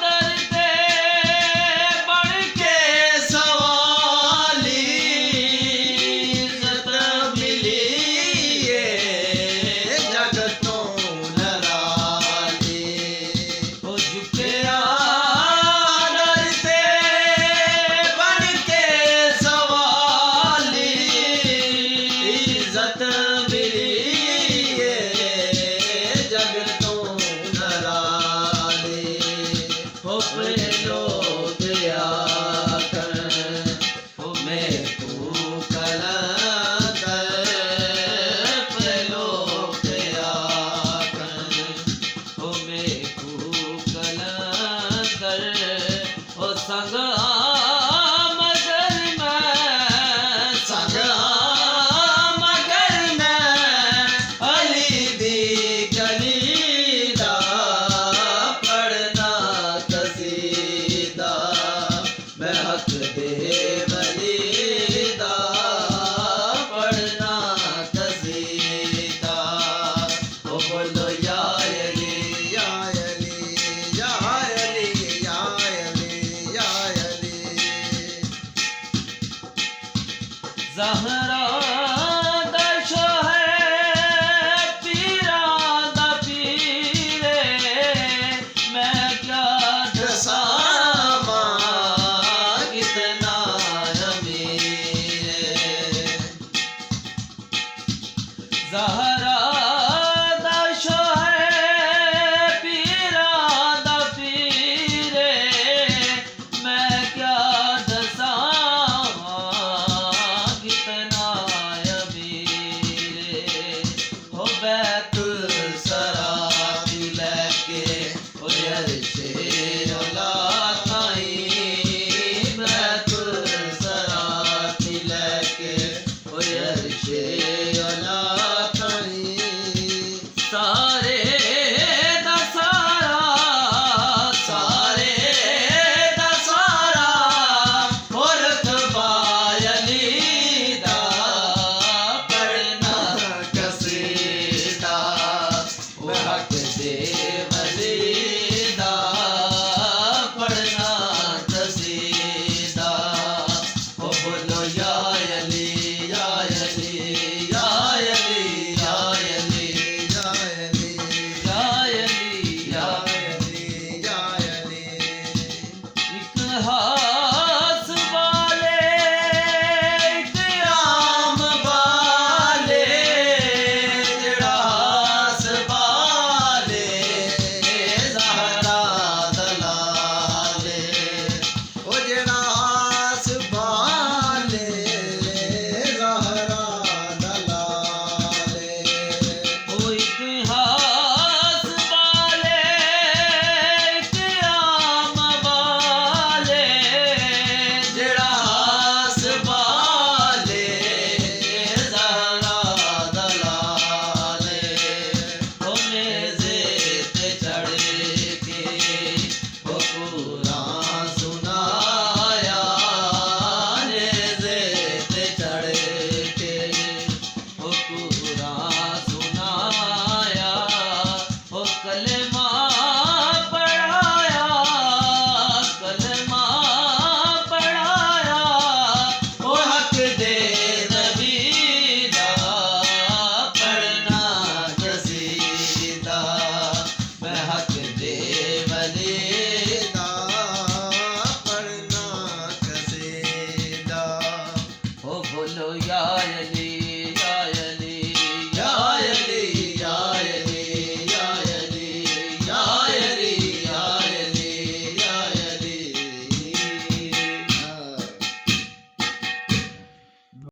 डरते बन के सवाली इज्जत मिली ये जगतों नराली ओ झुकया डरते बन के सवाली इज्जत मिली ये जगतों नराली हो पहलो दया कर हो मैं तू कलंदर पहलो दया कर हो मैं तू कलंदर हो संग मगर मैं अली दी गली दा पढ़ना कसीदा मैं हक दे वली दा पढ़ना कसीदा ओ बोलो या अली या अली या अली या अली या अली ज़हरा